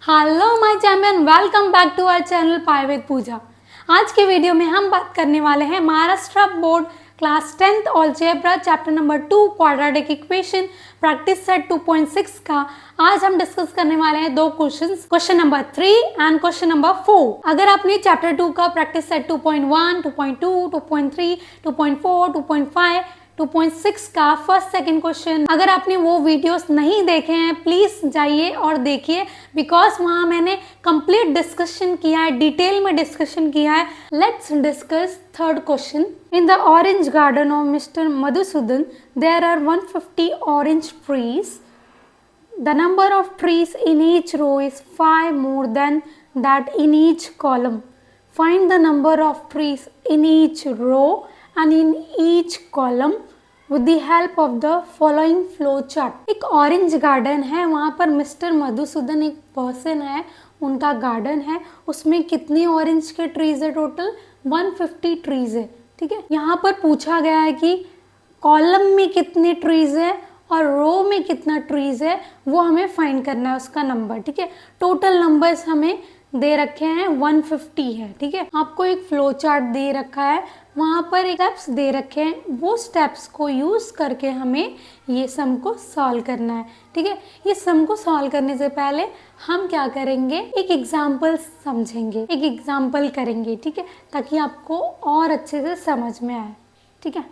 Hello my champion, welcome back to our channel pi with Puja. आज के video में हम बात करने वाले हैं Maharashtra board class 10th algebra chapter number 2 quadratic equation practice set 2.6 का। आज हम डिस्कस करने वाले हैं दो questions, question number 3 and question number 4। अगर आपने चैप्टर 2 का प्रैक्टिस सेट 2.1, 2.2, 2.3, 2.4, 2.5, 2.6 का फर्स्ट सेकंड क्वेश्चन अगर आपने वो वीडियोस नहीं देखे हैं प्लीज जाइए और देखिए, बिकॉज वहां मैंने कंप्लीट डिस्कशन किया है, डिटेल में डिस्कशन किया है। Let's discuss third question. In the orange garden of Mister Madhusudan there are 150 orange trees. The number of trees in each row is 5 more than that in each column. Find the number of trees in each row and in each column with the help of the following flow chart. एक orange garden है, वहाँ पर mister Madhusudan एक person है, उनका garden है, उसमें कितनी ऑरेंज के ट्रीज है? टोटल 150 ट्रीज है। ठीक है, यहाँ पर पूछा गया है कि कॉलम में कितने ट्रीज है और रो में कितना ट्रीज है, वो हमें फाइंड करना है उसका नंबर। ठीक है, टोटल नंबर्स हमें दे रखे हैं 150 है। ठीक है, आपको एक फ्लो चार्ट दे रखा है, वहां पर एक स्टेप्स दे रखे हैं, वो स्टेप्स को यूज करके हमें ये सम को सॉल्व करना है। ठीक है, ये सम को सॉल्व करने से पहले हम क्या करेंगे, एक एग्जाम्पल समझेंगे, एक एग्जाम्पल करेंगे। ठीक है, ताकि आपको और अच्छे से समझ में आए। ठीक है,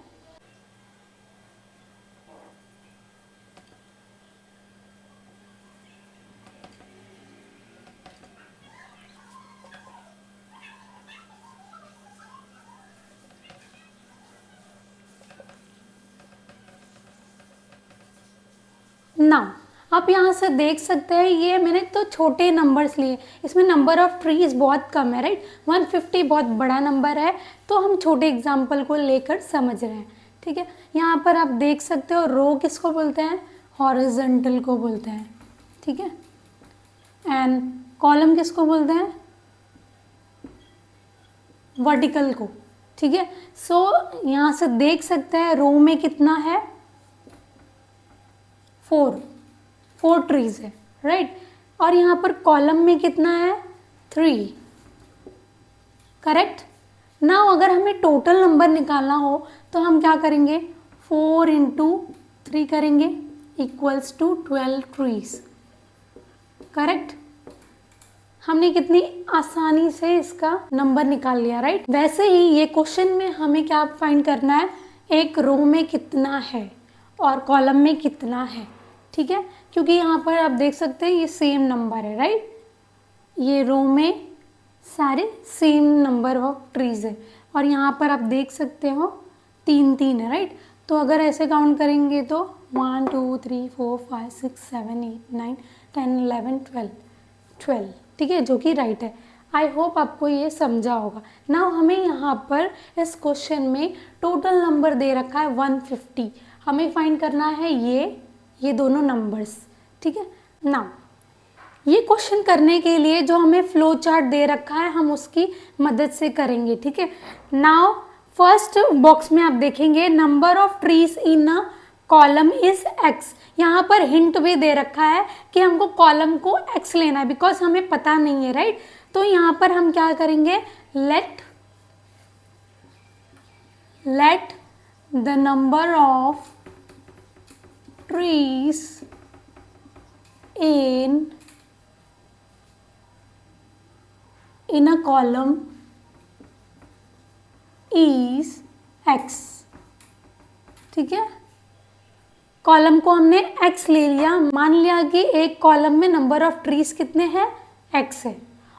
ना आप यहाँ से देख सकते हैं, ये मैंने तो छोटे नंबर्स लिए, इसमें नंबर ऑफ ट्रीज बहुत कम है, राइट। 150 बहुत बड़ा नंबर है, तो हम छोटे एग्जाम्पल को लेकर समझ रहे हैं। ठीक है, यहाँ पर आप देख सकते हो रो किसको बोलते हैं? हॉरिजॉन्टल को बोलते हैं। ठीक है, एंड कॉलम किसको बोलते हैं? वर्टिकल को। ठीक है, सो यहाँ से देख सकते हैं रो में कितना है? 4 ट्रीज है, राइट। और यहाँ पर कॉलम में कितना है? 3, करेक्ट। नाउ अगर हमें टोटल नंबर निकालना हो तो हम क्या करेंगे? 4 × 3 करेंगे इक्वल्स टू 12 ट्रीज, करेक्ट। हमने कितनी आसानी से इसका नंबर निकाल लिया, राइट। वैसे ही ये क्वेश्चन में हमें क्या फाइंड करना है? एक रो में कितना है और कॉलम में कितना है। ठीक है, क्योंकि यहाँ पर आप देख सकते हैं ये सेम नंबर है, राइट। ये रो में सारे सेम नंबर ऑफ ट्रीज है और यहाँ पर आप देख सकते हो 3 है, राइट। तो अगर ऐसे काउंट करेंगे तो 1 2 3 4 5 6 7 8 9 10 11 12। ठीक है, जो कि राइट है। आई होप आपको ये समझा होगा। नाउ हमें यहाँ पर इस क्वेश्चन में टोटल नंबर दे रखा है 150, हमें फाइंड करना है ये दोनों नंबर्स। ठीक है, नाउ ये क्वेश्चन करने के लिए जो हमें फ्लो चार्ट दे रखा है हम उसकी मदद से करेंगे। ठीक है, नाउ फर्स्ट बॉक्स में आप देखेंगे number of trees in a column is x। यहाँ पर हिंट भी दे रखा है कि हमको कॉलम को x लेना है, बिकॉज हमें पता नहीं है, राइट। तो यहाँ पर हम क्या करेंगे? Let the number of trees in a column is x। ठीक है, कॉलम को हमने x ले लिया, मान लिया कि एक कॉलम में नंबर ऑफ ट्रीज कितने हैं? x है।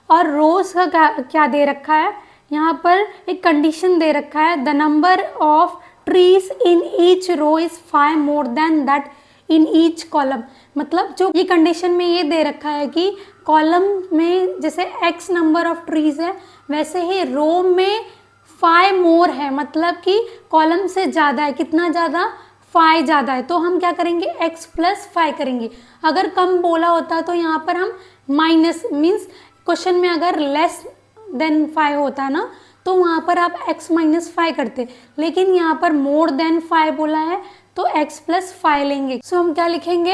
और रोज का क्या दे रखा है? यहाँ पर एक कंडीशन दे रखा है, the number of trees in each row is 5 more than that in each column. मतलब जो ये कंडीशन में ये दे रखा है कि कॉलम में जैसे x नंबर ऑफ ट्रीज है, वैसे ही रो में 5 मोर है, मतलब कि कॉलम से ज़्यादा है। कितना ज़्यादा? 5 ज़्यादा है। तो हम क्या करेंगे? x + 5 करेंगे। अगर कम बोला होता तो यहाँ पर हम माइनस मीन्स क्वेश्चन में अगर लेस देन 5 होता ना तो वहाँ पर आप x - 5 करते, लेकिन यहाँ पर मोर देन 5 बोला है तो x + 5 लेंगे। सो हम क्या लिखेंगे?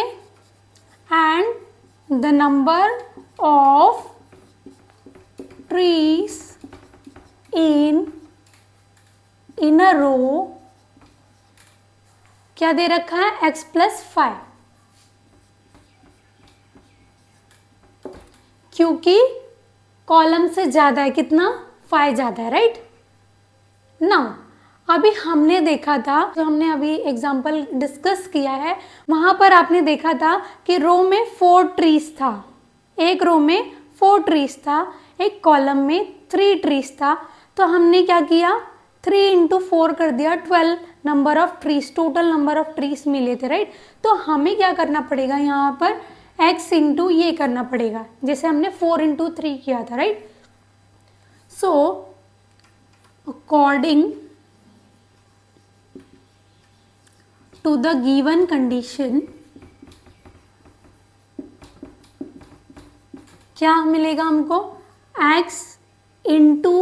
And the number of trees in a row, क्या दे रखा है, x प्लस 5, क्योंकि कॉलम से ज्यादा है, कितना, 5 ज्यादा है, राइट। नाउ अभी हमने देखा था, जो हमने अभी एग्जांपल डिस्कस किया है, वहां पर आपने देखा था कि रो में 4 ट्रीज था, एक रो में 4 ट्रीज था, एक कॉलम में 3 ट्रीज था। तो हमने क्या किया, 3 इंटू 4 कर दिया, 12 number of trees, total number of trees मिले थे, राइट। तो हमें क्या करना पड़ेगा यहाँ पर, x इंटू ये करना पड़ेगा, जैसे हमने 4 इंटू 3 किया था, right. So according to the given condition, क्या मिलेगा हमको, x into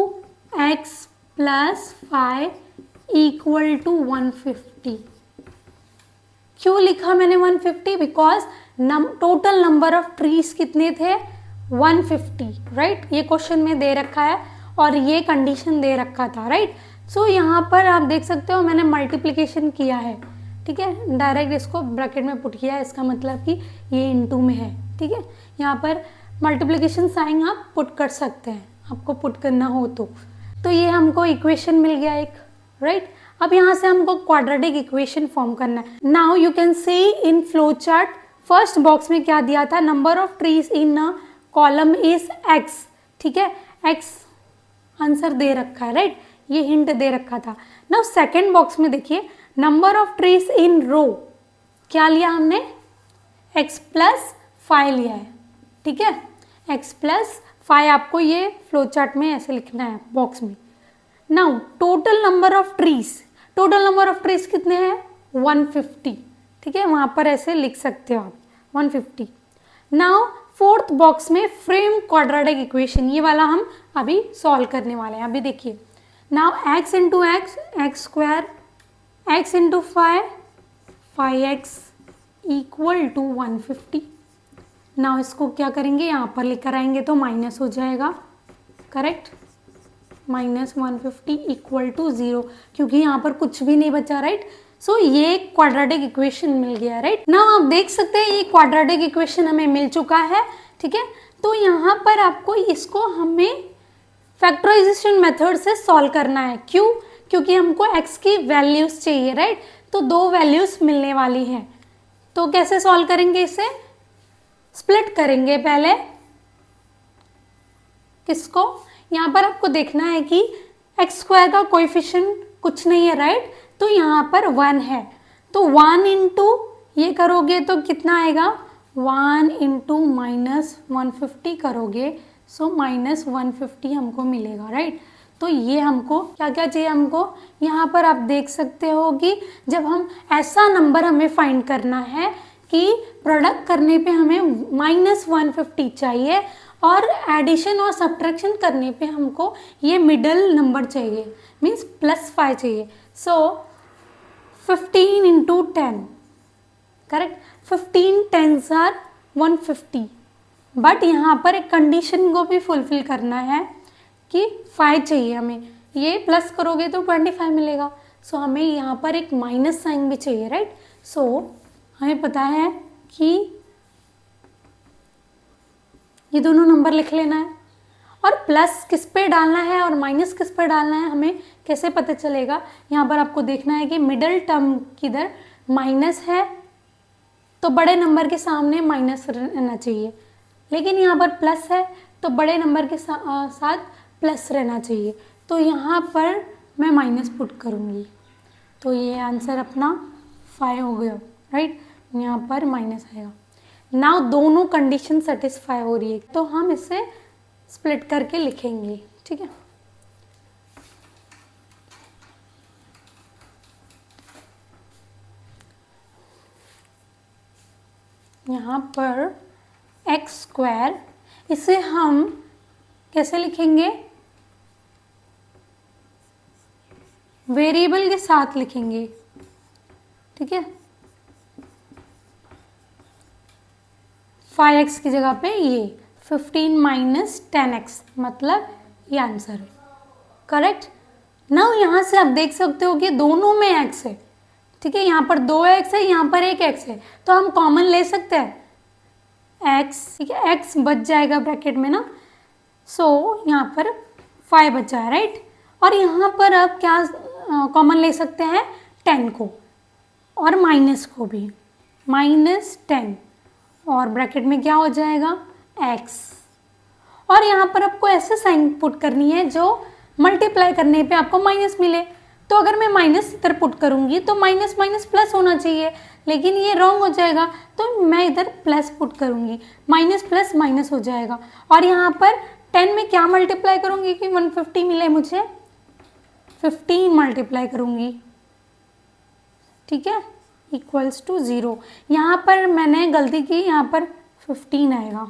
x plus 5 equal to 150। क्यों लिखा मैंने 150, because total number of trees कितने थे, 150, राइट। ये क्वेश्चन में दे रखा है और ये कंडीशन दे रखा था, राइट। सो यहाँ पर आप देख सकते हो मैंने मल्टीप्लिकेशन किया है, ठीक है, डायरेक्ट इसको ब्रैकेट में पुट किया है, इसका मतलब कि ये इनटू में है, ठीक है। यहाँ पर मल्टीप्लिकेशन साइन आप पुट कर सकते हैं, आपको पुट करना हो तो ये हमको इक्वेशन मिल गया एक, राइट। अब यहाँ से हमको क्वाड्रेटिक इक्वेशन फॉर्म करना है। Now you can see in flow chart, first box में क्या दिया था, number of trees in a column is x, ठीक है, x आंसर दे रखा है, राइट, ये हिंट दे रखा था। नाउ सेकेंड बॉक्स में देखिए, नंबर ऑफ ट्रीज इन रो, क्या लिया हमने, x प्लस 5 लिया है, ठीक है, x प्लस 5 आपको ये फ्लो चार्ट में ऐसे लिखना है बॉक्स में। Now total number of trees, total number of trees कितने हैं, 150, ठीक है, वहां पर ऐसे लिख सकते हो आप 150। नाउ फोर्थ बॉक्स में फ्रेम क्वाड्रेटिक इक्वेशन, ये वाला हम अभी सॉल्व करने वाले हैं। अभी देखिए, now x into x, x square, x into 5, 5x equal to 150। Now इसको क्या करेंगे, यहाँ पर लेकर आएंगे तो माइनस हो जाएगा, करेक्ट, माइनस 150 इक्वल टू 0, क्योंकि यहाँ पर कुछ भी नहीं बचा, राइट। सो ये क्वाड्रेटिक इक्वेशन मिल गया, राइट। नाउ आप देख सकते हैं ये क्वाड्रेटिक इक्वेशन हमें मिल चुका है, ठीक है। तो यहाँ पर आपको इसको हमें फैक्टराइजेशन मेथड से सॉल्व करना है, क्यों, क्योंकि हमको x की वैल्यूज चाहिए, राइट। तो 2 वैल्यूज मिलने वाली हैं, तो कैसे सॉल्व करेंगे, इसे स्प्लिट करेंगे पहले, किसको, यहाँ पर आपको देखना है कि एक्स स्क्वायर का कोएफिशिएंट कुछ नहीं है, राइट, तो यहाँ पर 1 है, तो 1 इंटू ये करोगे तो कितना आएगा, 1 इंटू माइनस 150 करोगे, सो माइनस 150 हमको मिलेगा, राइट। तो ये हमको क्या क्या चाहिए, हमको यहाँ पर आप देख सकते हो कि जब हम ऐसा नंबर हमें फाइंड करना है कि प्रोडक्ट करने पे हमें माइनस 150 चाहिए और एडिशन और सब्ट्रैक्शन करने पे हमको ये मिडल नंबर चाहिए, मीन्स प्लस 5 चाहिए। So 15 into 10, correct, 15 tens are 150, but यहाँ पर एक कंडीशन को भी फुलफिल करना है कि 5 चाहिए हमें, ये प्लस करोगे तो 25 मिलेगा, सो हमें यहाँ पर एक माइनस साइन भी चाहिए, राइट। सो हमें पता है कि ये दोनों नंबर लिख लेना है, और प्लस किस पे डालना है और माइनस किस पे डालना है हमें कैसे पता चलेगा, यहाँ पर आपको देखना है कि मिडल टर्म किधर माइनस है, तो बड़े नंबर के सामने माइनस रहना चाहिए, लेकिन यहाँ पर प्लस है तो बड़े नंबर के साथ प्लस रहना चाहिए, तो यहाँ पर मैं माइनस पुट करूँगी, तो ये आंसर अपना 5 हो गया, राइट, यहाँ पर माइनस आएगा। नाउ दोनों कंडीशन सेटिस्फाई हो रही है, तो हम इसे स्प्लिट करके लिखेंगे, ठीक है। यहाँ पर एक्स स्क्वायर, इसे हम कैसे लिखेंगे, वेरिएबल के साथ लिखेंगे, ठीक है, 5x की जगह पे ये 15 माइनस 10x, मतलब ये आंसर है, करेक्ट। नाउ यहाँ से आप देख सकते हो कि दोनों में x है, ठीक है, यहाँ पर 2x है, यहाँ पर 1x है, तो हम कॉमन ले सकते हैं x, ठीक है, x बच जाएगा ब्रैकेट में ना, सो यहाँ पर 5 बचा है, राइट। और यहाँ पर अब क्या कॉमन ले सकते हैं, 10 को और माइनस को भी, -10, और ब्रैकेट में क्या हो जाएगा, x। और यहाँ पर आपको ऐसे साइन पुट करनी है जो मल्टीप्लाई करने पे आपको माइनस मिले। तो अगर मैं माइनस इधर पुट करूँगी तो माइनस माइनस प्लस होना चाहिए, लेकिन ये रॉन्ग हो जाएगा, तो मैं इधर प्लस पुट करूँगी, माइनस प्लस माइनस हो जाएगा। और यहाँ पर 10 में क्या मल्टीप्लाई करूँगी कि 150 मिले मुझे, 15 मल्टीप्लाई करूँगी, ठीक है, इक्वल्स टू 0। यहाँ पर मैंने गलती की, यहाँ पर 15 आएगा,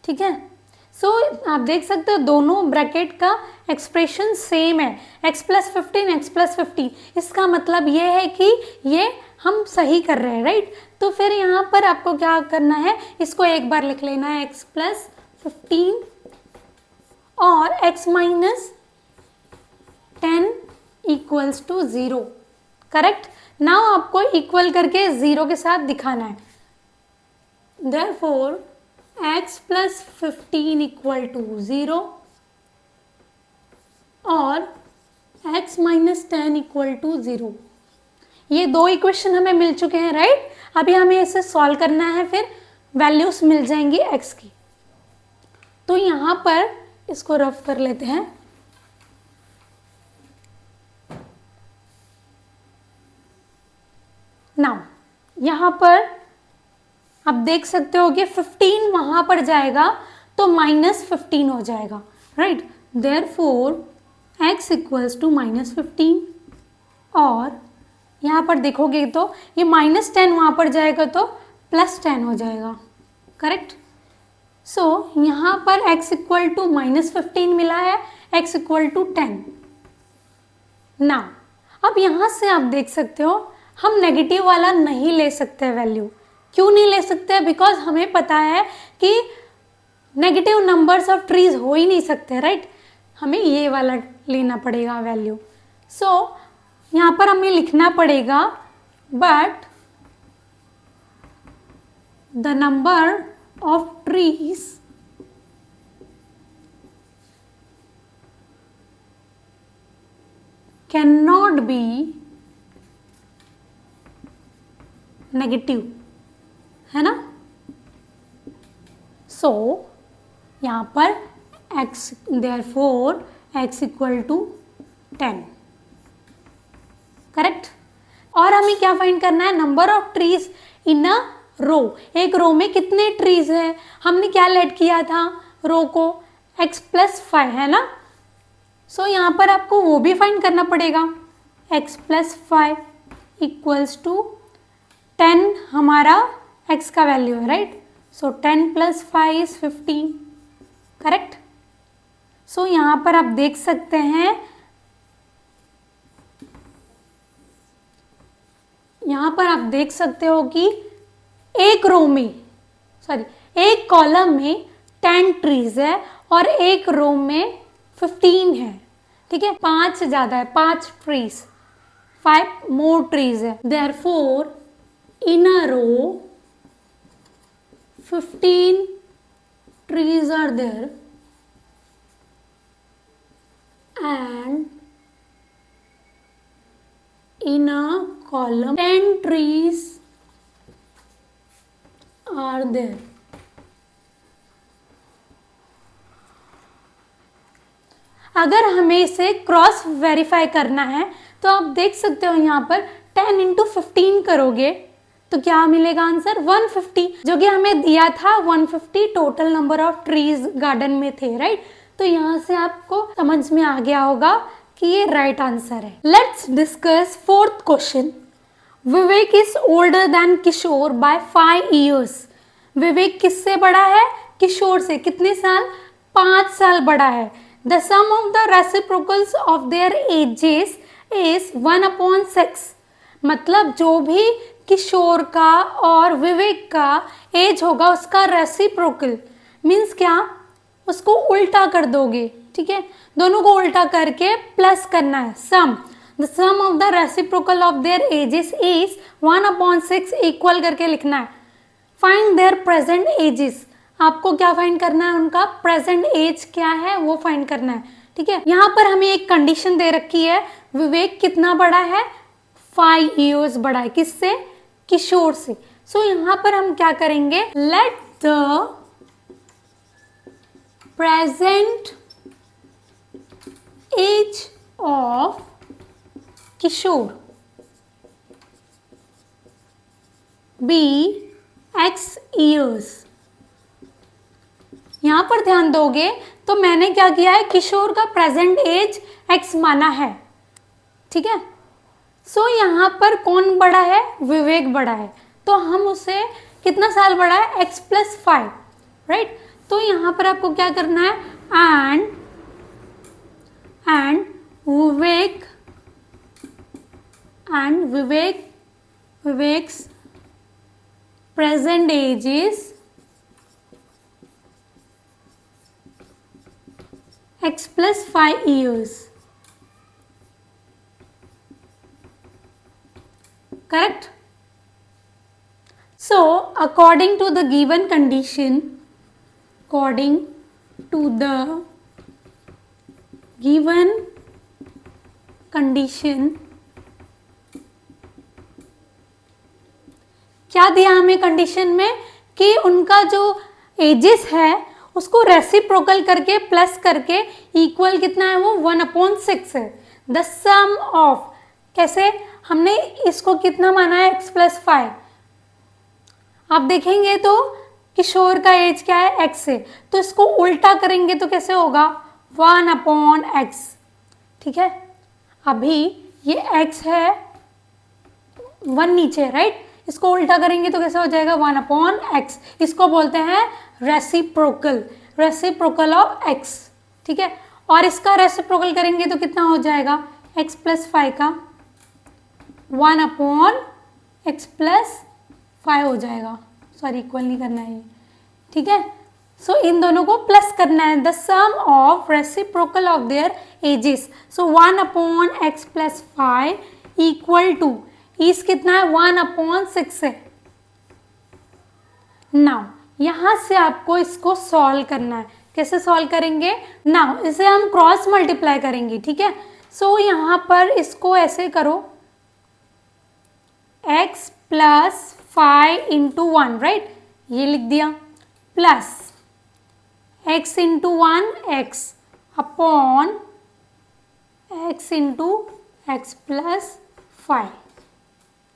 ठीक है। सो आप देख सकते हो दोनों ब्रैकेट का एक्सप्रेशन सेम है, x प्लस 15, x प्लस 15। इसका मतलब ये है कि ये हम सही कर रहे हैं, राइट। तो फिर यहाँ पर आपको क्या करना है, इसको एक बार लिख लेना है, x प्लस 15 और x minus 10 equals to 0, correct. Now आपको इक्वल करके 0 के साथ दिखाना है, therefore x plus 15 equal to 0 और x माइनस 10 इक्वल टू 0। ये दो इक्वेशन हमें मिल चुके हैं, राइट। अभी हमें इसे सॉल्व करना है, फिर वैल्यूज मिल जाएंगी x की। तो यहाँ पर इसको रफ कर लेते हैं, नाउ यहाँ पर आप देख सकते हो कि 15 वहां पर जाएगा तो -15 हो जाएगा, right. Therefore x equals to -15, और यहाँ पर देखोगे तो ये -10 वहां पर जाएगा तो +10 हो जाएगा, करेक्ट। सो यहाँ पर x इक्वल टू -15 मिला है, x इक्वल टू 10। नाउ अब यहाँ से आप देख सकते हो हम नेगेटिव वाला नहीं ले सकते वैल्यू। क्यों नहीं ले सकते, बिकॉज हमें पता है कि नेगेटिव नंबर्स ऑफ ट्रीज हो ही नहीं सकते, राइट। हमें ये वाला लेना पड़ेगा वैल्यू। सो यहाँ पर हमें लिखना पड़ेगा, but the number of trees can not be negative, है ना। सो यहाँ पर x, therefore x equal to 10, correct. और हमें क्या फाइंड करना है, number of trees in a row. एक रो में कितने ट्रीज है, हमने क्या लेट किया था रो को, x प्लस 5, है ना। सो यहाँ पर आपको वो भी फाइंड करना पड़ेगा, x प्लस 5 इक्वल्स टू 10 हमारा x का वैल्यू है, right. So 10 plus 5 is 15, correct. So यहाँ पर आप देख सकते हैं, यहाँ पर आप देख सकते हो कि एक रो में, एक कॉलम में 10 ट्रीज है और एक रो में 15 है, ठीक है, 5 से ज्यादा है, 5 ट्रीज, 5 मोर ट्रीज है। Therefore in a row 15 trees are there and in a column 10 trees are there। अगर हमें इसे क्रॉस वेरीफाई करना है तो आप देख सकते हो यहाँ पर 10 इंटू 15 करोगे तो क्या मिलेगा आंसर, 150, जो कि हमें दिया था 150 total number of trees garden में थे, राइट। तो यहाँ से आपको समझ में आ गया होगा कि ये राइट आंसर है। Let's discuss fourth question. Vivek is older than Kishore by 5 years। Vivek किससे बड़ा है, किशोर से, कितने साल, 5 साल बड़ा है। The sum of the reciprocals of their ages is 1/6। मतलब जो भी किशोर का और विवेक का एज होगा उसका रेसिप्रोकल मीन्स क्या, उसको उल्टा कर दोगे, ठीक है, दोनों को उल्टा करके प्लस करना है। Sum, the sum of the reciprocal of their ages is 1/6 equal करके लिखना है। फाइंड देयर प्रेजेंट एजेस, आपको क्या फाइंड करना है, उनका प्रेजेंट एज क्या है वो फाइंड करना है, ठीक है। यहाँ पर हमें एक कंडीशन दे रखी है, विवेक कितना बड़ा है, 5 years बड़ा है, किससे, किशोर से। सो यहाँ पर हम क्या करेंगे, let the present age of Kishore be X years। यहां पर ध्यान दोगे तो मैंने क्या किया है, किशोर का प्रेजेंट एज X माना है, ठीक है। सो यहां पर कौन बड़ा है, विवेक बड़ा है, तो हम उसे कितना साल बड़ा है, X+5, राइट। तो यहां पर आपको क्या करना है, and vivax present age is X+5 years, correct? So according to the given condition, क्या दिया हमें कंडीशन में कि उनका जो एजेस है उसको रेसिप्रोकल करके प्लस करके इक्वल कितना है, वो 1/6 है। द सम ऑफ, कैसे, हमने इसको कितना माना है, X+5। आप देखेंगे तो किशोर का एज क्या है, X है, तो इसको उल्टा करेंगे तो कैसे होगा, 1/X, ठीक है। अभी ये X है, 1 नीचे, राइट, इसको उल्टा करेंगे तो कैसे हो जाएगा, 1/X। इसको बोलते हैं रेसिप्रोकल ऑफ X, ठीक है। और इसका रेसिप्रोकल करेंगे तो कितना हो जाएगा, X+5 का 1/X+5 हो जाएगा, सॉरी इक्वल नहीं करना है, ठीक है। सो इन दोनों को प्लस करना है, the sum of reciprocal of their ages, so 1/X+5 equal to, इस कितना है, 1/6 है। नाउ यहां से आपको इसको सॉल्व करना है, कैसे सॉल्व करेंगे, नाउ इसे हम क्रॉस मल्टीप्लाई करेंगे, ठीक है। सो यहां पर इसको ऐसे करो, X+5 × 1, राइट, ये लिख दिया, plus X × 1 X upon X × X+5,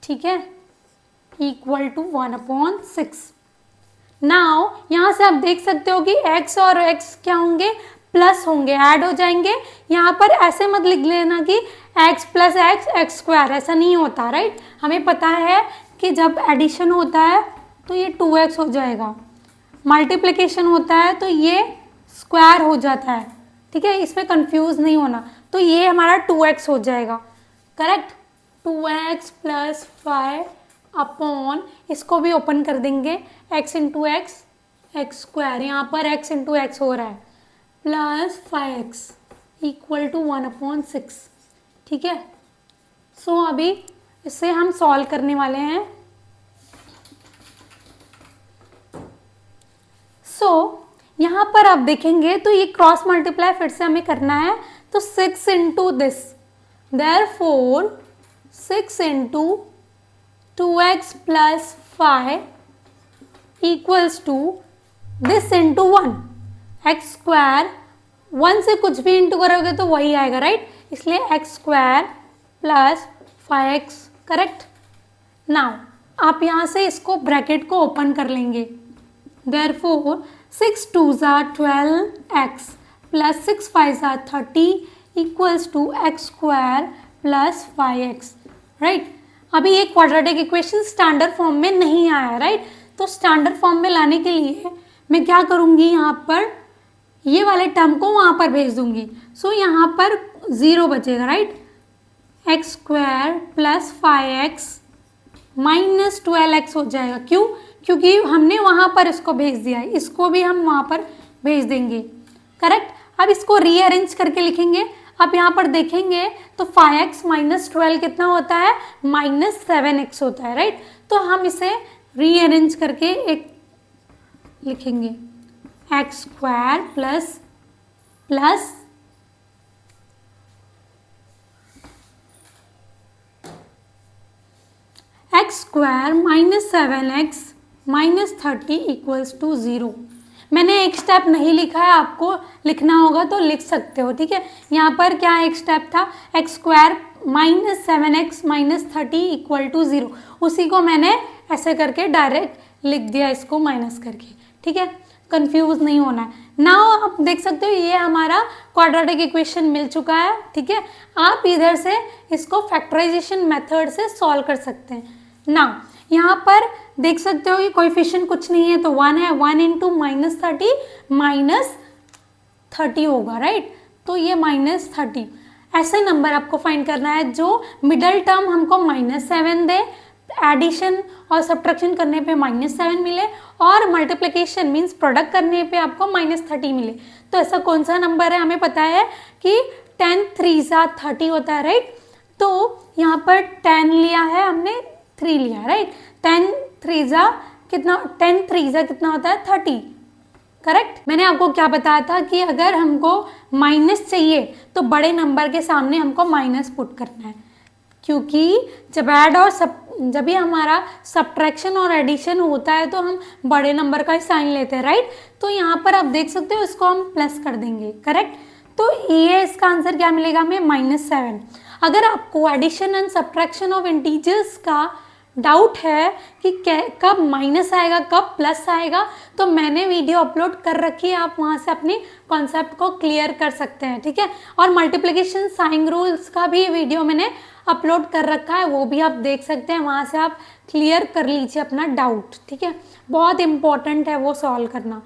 ठीक है, इक्वल टू 1/6। नाउ यहां से आप देख सकते हो कि X और X क्या होंगे, प्लस होंगे, ऐड हो जाएंगे। यहाँ पर ऐसे मत लिख लेना कि X+X X², ऐसा नहीं होता, राइट। हमें पता है कि जब एडिशन होता है तो ये 2X हो जाएगा, मल्टीप्लिकेशन होता है तो ये स्क्वायर हो जाता है, ठीक है, इसमें कंफ्यूज नहीं होना। तो ये हमारा 2X हो जाएगा, करेक्ट, 2X+5 अपॉन, इसको भी ओपन कर देंगे, X × X X², यहाँ पर X × X हो रहा है, प्लस 5X इक्वल टू 1/6, ठीक है। सो अभी इसे हम सॉल्व करने वाले हैं। सो यहाँ पर आप देखेंगे तो ये क्रॉस मल्टीप्लाई फिर से हमें करना है, तो 6 × this, therefore 6 × 2X+5 equals to this into 1, X², 1 से कुछ भी इंटू करोगे तो वही आएगा, राइट, इसलिए X² + 5X, करेक्ट। नाउ आप यहाँ से इसको ब्रैकेट को ओपन कर लेंगे, therefore 6 2s are 12X + 6 5s are 30 equals to X² + 5X, right. अभी ये क्वाड्रेटिक इक्वेशन स्टैंडर्ड फॉर्म में नहीं आया, राइट, तो स्टैंडर्ड फॉर्म में लाने के लिए मैं क्या करूँगी, यहाँ पर ये वाले टर्म को वहाँ पर भेज दूँगी। सो यहाँ पर 0 बचेगा, राइट, X² + 5X - 12X हो जाएगा। क्यों? क्योंकि हमने वहाँ पर इसको भेज दिया है, इसको भी हम वहाँ पर भेज देंगे। करेक्ट। अब इसको रीअरेंज करके लिखेंगे। अब यहाँ पर देखेंगे तो 5x माइनस 12 कितना होता है, माइनस 7x होता है, राइट। तो हम इसे रीअरेंज करके एक लिखेंगे x square plus x square minus 7x minus 30 equals to 0। मैंने एक स्टेप नहीं लिखा है, आपको लिखना होगा तो लिख सकते हो, ठीक है। यहाँ पर क्या एक स्टेप था, x square minus 7x minus 30 equal to 0, उसी को मैंने ऐसे करके डायरेक्ट लिख दिया इसको माइनस करके, ठीक है। कंफ्यूज नहीं होना है। नाउ आप देख सकते हो ये हमारा क्वाड्रेटिक इक्वेशन मिल चुका है, ठीक है। आप इधर से इसको फैक्टराइजेशन मेथड से सॉल्व कर सकते हैं। नाउ यहाँ पर देख सकते हो कि कोएफिशिएंट कुछ नहीं है तो 1 है, 1 इंटू माइनस 30 माइनस 30 होगा, राइट। तो ये माइनस 30, ऐसे नंबर आपको फाइंड करना है जो मिडल टर्म हमको -7 दे, एडिशन और सब्ट्रैक्शन करने पे -7 मिले, और मल्टीप्लिकेशन मीन्स प्रोडक्ट करने पे आपको -30 मिले। तो ऐसा कौन सा नंबर है, हमें पता है कि 10 3 30 होता है, राइट। तो यहाँ पर 10 लिया है हमने, 3 लिया है, राइट। 10 3 कितना होता है, 30, करेक्ट। मैंने आपको क्या बताया था कि अगर हमको माइनस चाहिए तो बड़े नंबर के सामने हमको माइनस पुट करना है, क्योंकि जब भी हमारा सब्ट्रैक्शन और एडिशन होता है तो हम बड़े नंबर का ही साइन लेते हैं, राइट। तो यहाँ पर आप देख सकते हो इसको हम प्लस कर देंगे, करेक्ट। तो ये इसका आंसर क्या मिलेगा हमें, -7। अगर आपको addition and subtraction of integers का डाउट है कि कब माइनस आएगा कब प्लस आएगा, तो मैंने वीडियो अपलोड कर रखी है, आप वहाँ से अपनी कॉन्सेप्ट को क्लियर कर सकते हैं, ठीक है। और मल्टीप्लिकेशन साइन रूल्स का भी वीडियो मैंने अपलोड कर रखा है, वो भी आप देख सकते हैं, वहाँ से आप क्लियर कर लीजिए अपना डाउट, ठीक है। बहुत इंपॉर्टेंट है वो सॉल्व करना,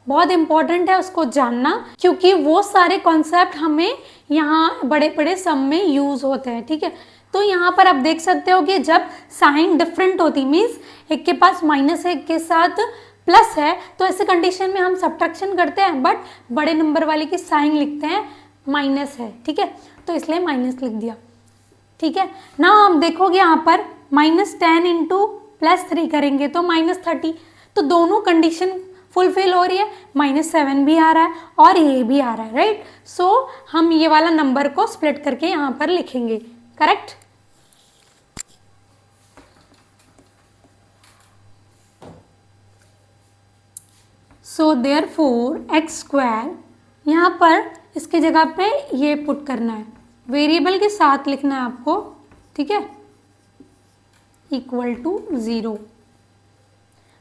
बहुत इंपॉर्टेंट है उसको जानना, क्योंकि वो सारे कॉन्सेप्ट हमें यहाँ बड़े बड़े सम में यूज़ होते हैं, ठीक है। तो यहाँ पर आप देख सकते हो कि जब साइन डिफरेंट होती, मीन्स एक के पास -1 के साथ प्लस है, तो ऐसे कंडीशन में हम सब्ट्रैक्शन करते हैं, बट बड़े नंबर वाले की साइन लिखते हैं माइनस है, ठीक है। तो इसलिए माइनस लिख दिया, ठीक है ना। आप देखोगे यहाँ पर -10 इंटू +3 करेंगे तो -30, तो दोनों कंडीशन फुलफिल हो रही है, -7 भी आ रहा है और ये भी आ रहा है, राइट। सो हम ये वाला नंबर को स्प्लिट करके यहाँ पर लिखेंगे, correct. So therefore x square, यहाँ पर इसकी जगह पे ये पुट करना है, वेरिएबल के साथ लिखना है आपको, ठीक है, इक्वल टू 0।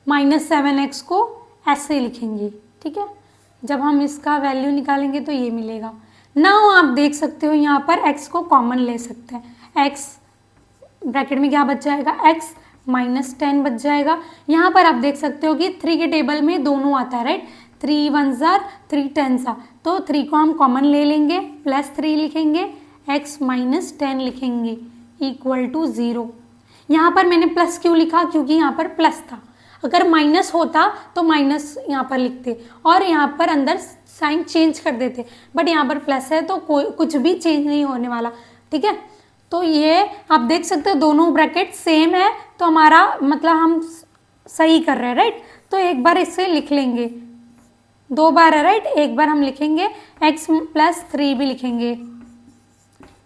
-7x को ऐसे लिखेंगे, ठीक है। जब हम इसका वैल्यू निकालेंगे तो ये मिलेगा। नाउ आप देख सकते हो यहाँ पर x को कॉमन ले सकते हैं, x ब्रैकेट में क्या बच जाएगा, x -10 बच जाएगा। यहाँ पर आप देख सकते हो कि 3 के टेबल में दोनों आता है, राइट। 3 1s 3 10s, तो 3 को हम कॉमन ले लेंगे, +3 लिखेंगे, x -10 लिखेंगे, इक्वल टू 0। यहाँ पर मैंने प्लस क्यों लिखा, क्योंकि यहाँ पर प्लस था, अगर माइनस होता तो माइनस यहाँ पर लिखते और यहाँ पर अंदर साइन चेंज कर देते, बट यहाँ पर प्लस है तो कुछ भी चेंज नहीं होने वाला, ठीक है। तो ये आप देख सकते हो दोनों ब्रैकेट सेम है, तो हमारा मतलब हम सही कर रहे हैं, राइट। तो एक बार इसे लिख लेंगे, 2 बार है, राइट। एक बार हम लिखेंगे x +3 भी लिखेंगे,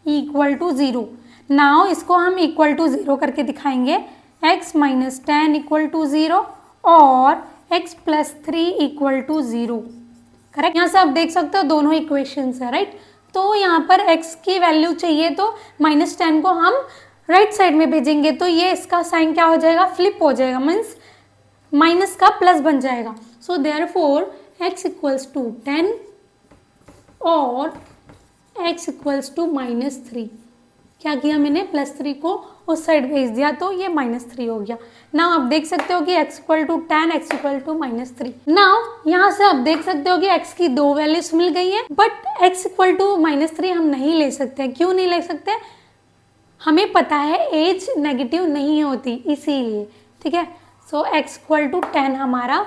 इक्वल टू 0। नाउ इसको हम इक्वल टू 0 करके दिखाएंगे, x -10 इक्वल टू 0 और x +3 इक्वल टू 0, करेक्ट। यहाँ से आप देख सकते हो दोनों इक्वेशंस है, राइट। तो यहाँ पर x की वैल्यू चाहिए तो -10 को हम राइट साइड में भेजेंगे, तो ये इसका साइन क्या हो जाएगा, फ्लिप हो जाएगा, मीन्स माइनस का प्लस बन जाएगा। So therefore x equals to 10 और x इक्वल्स टू -3। क्या किया मैंने, +3 को उस साइड भेज दिया तो ये -3 हो गया। नाउ आप देख सकते हो कि x equal to 10, x equal to -3। Now यहाँ से आप देख सकते हो कि x की 2 वैल्यूज मिल गई है, बट x इक्वल टू -3 हम नहीं ले सकते। क्यों नहीं ले सकते, हमें पता है एज नेगेटिव नहीं होती इसीलिए, ठीक है। सो x इक्वल टू 10 हमारा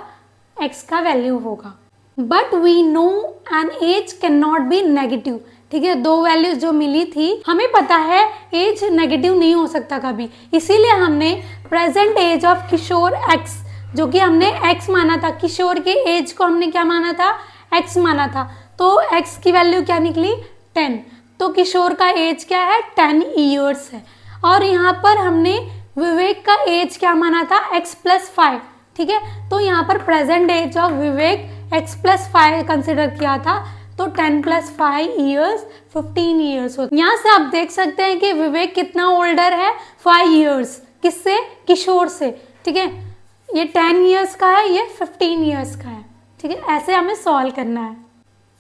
x का वैल्यू होगा। But we know an age can not be negative, ठीक है, दो वैल्यूज जो मिली थी, हमें पता है एज नेगेटिव नहीं हो सकता कभी, इसीलिए हमने present age of Kishore x, जो कि हमने x माना था, किशोर के एज को हमने क्या माना था, x माना था, तो x की वैल्यू क्या निकली 10, तो किशोर का एज क्या है 10 ईयर्स है। और यहाँ पर हमने विवेक का एज क्या माना था x + 5, ठीक है, तो यहाँ पर present age of Vivek x + 5 consider किया था, तो 10 + 5 ईयर्स 15 ईयर्स होता है। यहाँ से आप देख सकते हैं कि विवेक कितना ओल्डर है 5 ईयर्स, किससे, किशोर से, ठीक है, ये 10 ईयर्स का है, ये 15 ईयर्स का है, ठीक है, ऐसे हमें सॉल्व करना है।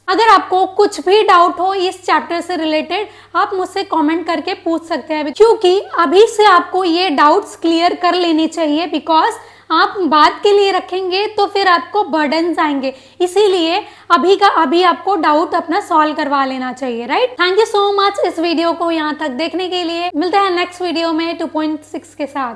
अगर आपको कुछ भी डाउट हो इस चैप्टर से रिलेटेड, आप मुझसे कमेंट करके पूछ सकते हैं, क्योंकि अभी से आपको ये डाउट्स क्लियर कर लेने चाहिए, बिकॉज आप बाद के लिए रखेंगे तो फिर आपको बर्डन्स आएंगे, इसीलिए अभी का अभी आपको डाउट अपना सॉल्व करवा लेना चाहिए, right. Thank you so much इस वीडियो को यहाँ तक देखने के लिए। मिलते हैं नेक्स्ट वीडियो में 2.6 के साथ।